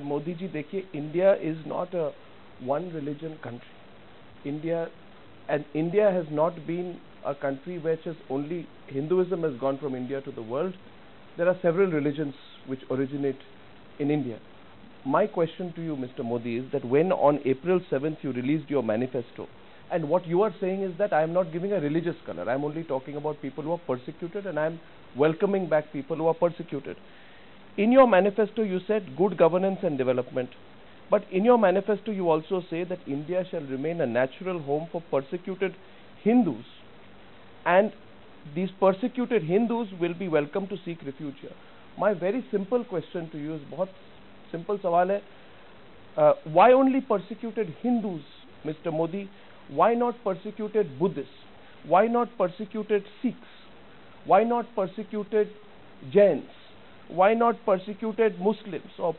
मोदी जी देखिए, India is not a one religion country. India has not been a country which has only Hinduism has gone from India to the world. There are several religions which originate in India. My question to you, Mr. Modi, is that when on April 7th you released your manifesto, and what you are saying is that I am not giving a religious color, I am only talking about people who are persecuted, and I am welcoming back people who are persecuted. In your manifesto you said good governance and development, but in your manifesto you also say that India shall remain a natural home for persecuted Hindus, and these persecuted Hindus will be welcome to seek refuge here. My very simple question to you is, बहुत simple सवाल है, why only persecuted Hindus, Mr. Modi? Why not persecuted Buddhists? Why not persecuted Sikhs? Why not persecuted Jains? Why not persecuted Muslims or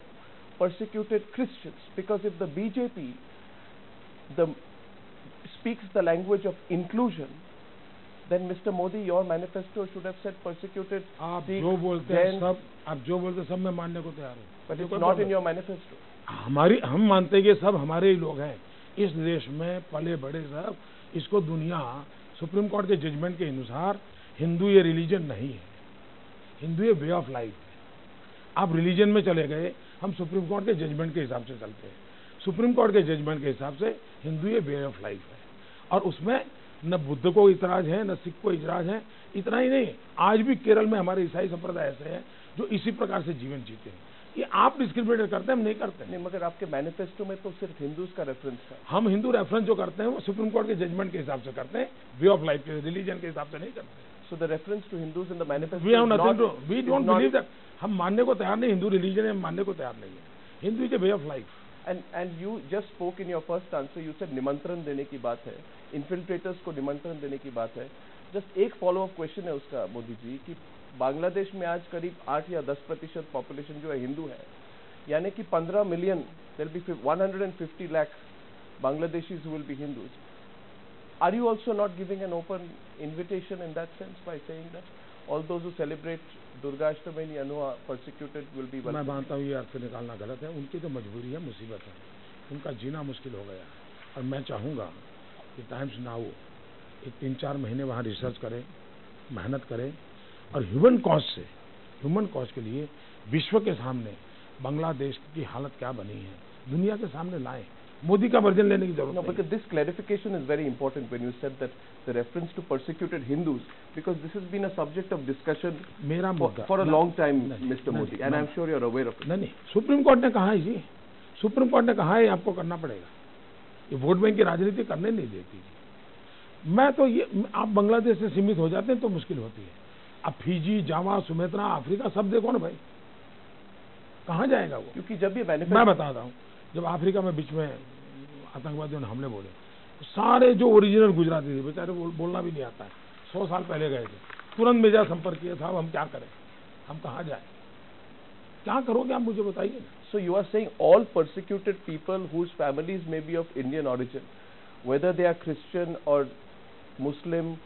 persecuted Christians? Because if the BJP speaks the language of inclusion, then Mr. Modi, your manifesto should have said persecuted Sikhs, जो बोलते हैं सब, आप जो बोलते सब मैं मानने को तैयार हूँ. But it's not in your manifesto. हम मानते हैं कि सब हमारे ही लोग हैं इस देश में पले बड़े सब. इसको दुनिया सुप्रीम कोर्ट के जजमेंट के अनुसार हिंदू ये रिलीजन नहीं है, हिंदू ये वे ऑफ लाइफ है. आप रिलीजन में चले गए, हम सुप्रीम कोर्ट के जजमेंट के हिसाब से चलते हैं. सुप्रीम कोर्ट के जजमेंट के हिसाब से हिंदू ये वे ऑफ लाइफ है, और उसमें न बुद्ध को इतराज है न सिख को इतराज है. इतना ही नहीं, आज भी केरल में हमारे ईसाई संप्रदाय ऐसे हैं जो इसी प्रकार से जीवन जीते हैं. ये आप डिस्क्रिमिनेट करते हैं, हम नहीं करते. नहीं, मगर आपके मैनिफेस्टो में तो सिर्फ हिंदूज का रेफरेंस है. हम हिंदू रेफरेंस जो करते हैं वो सुप्रीम कोर्ट के जजमेंट के हिसाब से करते हैं, वे ऑफ लाइफ के रिलीजन के हिसाब से नहीं करते. So the reference to Hindus in the manifesto we have nothing to, we don't believe that. हम मानने को तैयार नहीं, हिंदू रिलीजन है, हम मानने को तैयार नहीं है. Hindu is a way of life. And you just spoke in your first answer, you said निमंत्रण देने की बात है, इन्फिल्ट्रेटर्स को निमंत्रण देने की बात है. जस्ट एक फॉलो अप क्वेश्चन है उसका मोदी जी, कि बांग्लादेश में आज करीब 8 या 10% पॉपुलेशन जो है हिंदू है, यानी कि 15 million, there will be 150 lakh Bangladeshis who will be Hindus. Are you also not giving an open invitation in that sense by saying that all those who celebrate Durga Ashtami and who are persecuted will be welcome? मैं मानता हूँ ये अर्थ निकालना गलत है. उनकी तो मजबूरी है, मुसीबत है, उनका जीना मुश्किल हो गया. और मैं चाहूँगा कि टाइम्स नाउ एक 3-4 महीने वहाँ रिसर्च करें, मेहनत करें, और ह्यूमन कॉज के लिए विश्व के सामने बांग्लादेश की हालत क्या बनी है दुनिया के सामने लाएं. मोदी का वर्जन लेने की जरूरत नहीं. No, because this clarification is very important when you said that the reference to persecuted Hindus, because this has been a subject of discussion for a long time, Mr. Modi, and I'm sure you're aware of it. नहीं, supreme court ने कहा है जी, supreme court ने कहा है आपको करना पड़ेगा. ये वोट बैंक की राजनीति करने नहीं देती. मैं तो ये, आप बांग्लादेश से सीमित हो जाते हैं तो मुश्किल होती है. अब फिजी, जावा, सुमेत्रा, अफ्रीका सब देखो ना भाई, कहाँ जाएगा वो? क्योंकि जब ये मैं बताता हूँ, जब अफ्रीका में बीच में आतंकवादियों ने हमले बोले, तो सारे जो ओरिजिनल गुजराती थे बेचारे बोलना भी नहीं आता है, 100 साल पहले गए थे, तुरंत मेरा संपर्क किया, साहब हम क्या करें, हम कहाँ जाए, क्या करोगे आप मुझे बताइए. So you are saying all persecuted people whose families may be of Indian origin, whether they are Christian or Muslim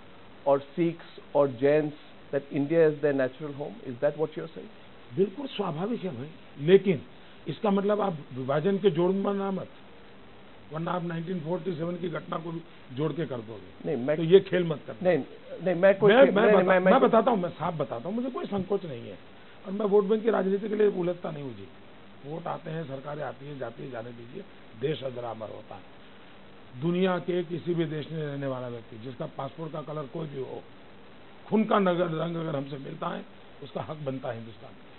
or Sikhs or Jains, that India is their natural home? Is that what you are saying? बिल्कुल स्वाभाविक है भाई, लेकिन इसका मतलब आप विभाजन के जोड़ में ना मत, वरना आप 1947 की घटना को भी जोड़ के कर दोगे. नहीं, तो ये खेल मत करना. नहीं, मैं बताता हूँ, मैं साफ बताता हूँ, मुझे कोई संकोच नहीं है, और मैं वोट बैंक की राजनीति के लिए उलझता नहीं हूँ जी. वोट आते हैं, सरकारें आती हैं, जाती है, जाने दीजिए. देश अजरामर होता है. दुनिया के किसी भी देश में रहने वाला व्यक्ति, जिसका पासपोर्ट का कलर कोई भी हो, खून का रंग अगर हमसे मिलता है, उसका हक बनता है हिंदुस्तान में.